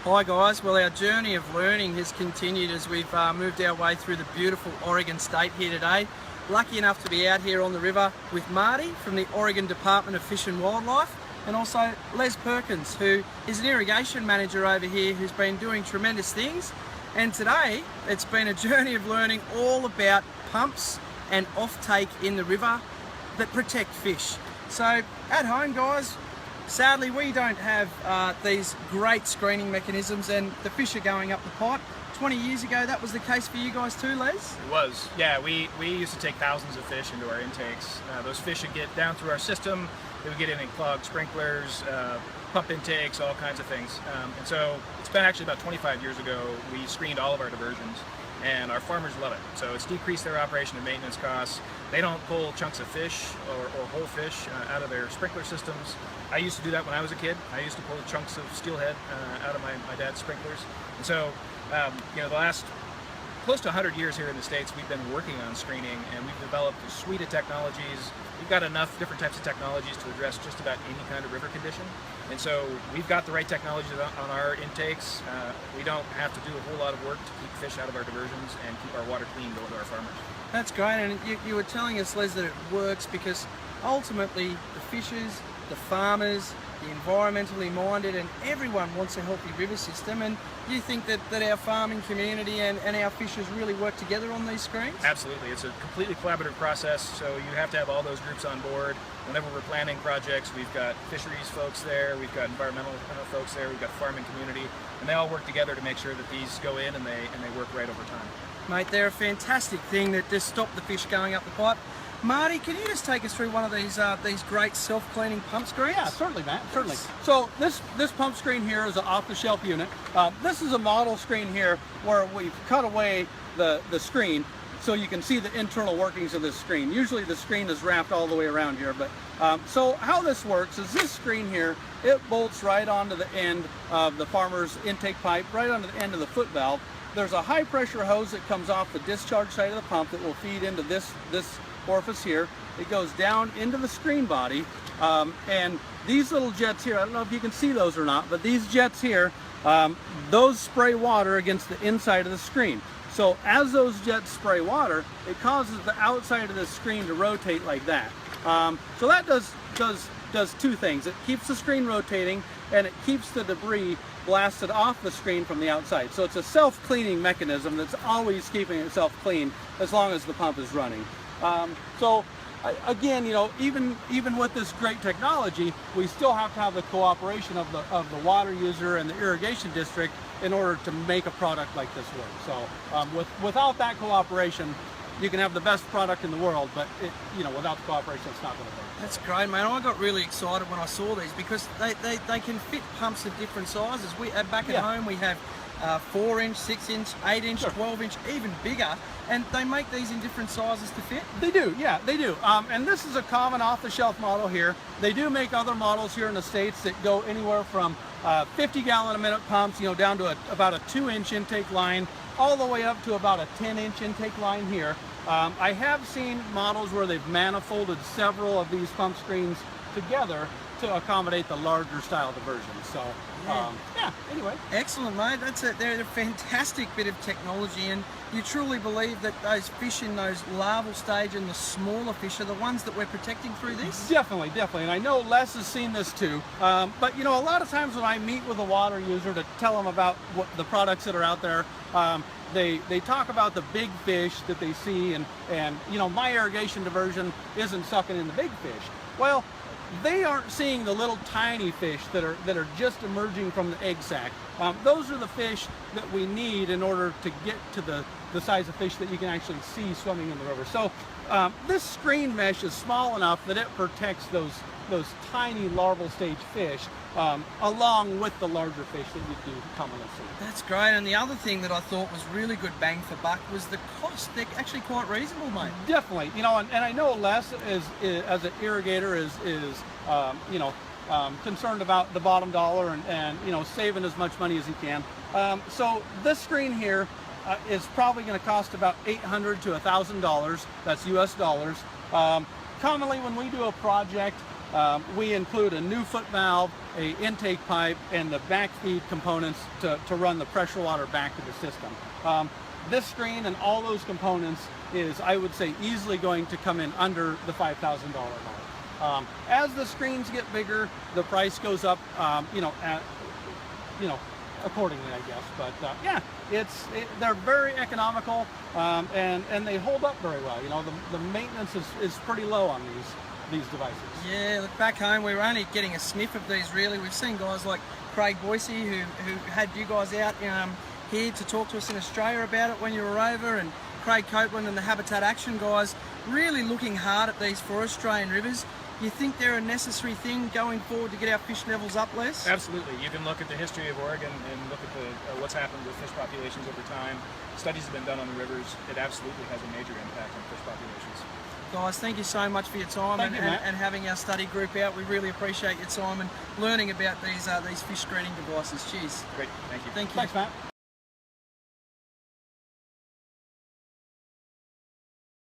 Hi guys, well our journey of learning has continued as we've moved our way through the beautiful Oregon state here today. Lucky enough to be out here on the river with Marty from the Oregon Department of Fish and Wildlife, and also Les Perkins, who is an irrigation manager over here who's been doing tremendous things. And today it's been a journey of learning all about pumps and offtake in the river that protect fish. So at home guys, sadly we don't have these great screening mechanisms and the fish are going up the pipe. 20 years ago that was the case for you guys too, Les? It was, yeah. We used to take thousands of fish into our intakes. Those fish would get down through our system, they would get in and clog sprinklers, pump intakes, all kinds of things. And so it's been actually about 25 years ago we screened all of our diversions, and our farmers love it. So it's decreased their operation and maintenance costs. They don't pull chunks of fish or whole fish out of their sprinkler systems. I used to do that when I was a kid. I used to pull chunks of steelhead out of my dad's sprinklers. And so, the last close to 100 years here in the States, we've been working on screening, and we've developed a suite of technologies. We've got enough different types of technologies to address just about any kind of river condition. And so we've got the right technologies on our intakes. We don't have to do a whole lot of work to keep fish out of our diversions and keep our water clean going to our farmers. That's great, and you were telling us, Les, that it works because ultimately the fishers, the farmers, the environmentally minded, and everyone wants a healthy river system. And you think that our farming community and our fishers really work together on these screens? Absolutely. It's a completely collaborative process, so you have to have all those groups on board. Whenever we're planning projects, we've got fisheries folks there, we've got environmental folks there, we've got farming community, and they all work together to make sure that these go in and they work right over time. Mate, they're a fantastic thing that just stop the fish going up the pipe. Marty, can you just take us through one of these great self-cleaning pump screens? Yeah, certainly, Matt, certainly. So this pump screen here is an off-the-shelf unit. This is a model screen here where we've cut away the screen so you can see the internal workings of this screen. Usually the screen is wrapped all the way around here, but so how this works is this screen here, it bolts right onto the end of the farmer's intake pipe, right onto the end of the foot valve. There's a high pressure hose that comes off the discharge side of the pump that will feed into this orifice here. It goes down into the screen body, and these little jets here, I don't know if you can see those or not, but these jets here, those spray water against the inside of the screen. So as those jets spray water, it causes the outside of the screen to rotate like that. So that does two things. It keeps the screen rotating, and it keeps the debris blasted off the screen from the outside. So it's a self-cleaning mechanism that's always keeping itself clean as long as the pump is running. Again, even with this great technology, we still have to have the cooperation of the water user and the irrigation district in order to make a product like this work. So without that cooperation, you can have the best product in the world, but without the cooperation, it's not going to work. That's great, man. I got really excited when I saw these because they can fit pumps of different sizes. Back at home we have 4-inch, 6-inch, 8-inch, 12-inch, even bigger, and they make these in different sizes to fit? They do, yeah, they do. And this is a common off-the-shelf model here. They do make other models here in the States that go anywhere from 50-gallon-a-minute pumps, down to about a 2-inch intake line, all the way up to about a 10-inch intake line here. I have seen models where they've manifolded several of these pump screens together to accommodate the larger style diversions. So, anyway. Excellent, mate. They're a fantastic bit of technology, and you truly believe that those fish in those larval stage and the smaller fish are the ones that we're protecting through this? Definitely, and I know Les has seen this too. But a lot of times when I meet with a water user to tell them about what the products that are out there, they talk about the big fish that they see, and my irrigation diversion isn't sucking in the big fish. Well, they aren't seeing the little tiny fish that are just emerging from the egg sac. Those are the fish that we need in order to get to the size of fish that you can actually see swimming in the river. So this screen mesh is small enough that it protects those tiny larval stage fish along with the larger fish that you do commonly see. That's great. And the other thing that I thought was really good bang for buck was the cost. They're actually quite reasonable, mate. Definitely. And I know Les is as an irrigator is concerned about the bottom dollar and saving as much money as he can. So this screen here is probably going to cost about $800 to $1,000. That's US dollars. Commonly when we do a project, we include a new foot valve, a intake pipe, and the back feed components to run the pressure water back to the system. This screen and all those components is, I would say, easily going to come in under the $5,000 mark. As the screens get bigger, the price goes up, accordingly, I guess. But yeah, they're very economical, and they hold up very well. You know, the maintenance is pretty low on these devices. Yeah, look, back home we were only getting a sniff of these really. We've seen guys like Craig Boise who had you guys out here to talk to us in Australia about it when you were over, and Craig Copeland and the Habitat Action guys really looking hard at these for Australian rivers. You think they're a necessary thing going forward to get our fish levels up, Les? Absolutely. You can look at the history of Oregon and look at what's happened with fish populations over time. Studies have been done on the rivers. It absolutely has a major impact on fish populations. Guys, thank you so much for your time and having our study group out. We really appreciate your time and learning about these fish screening devices. Cheers. Great. Thank you. Thank you. Thanks, Matt.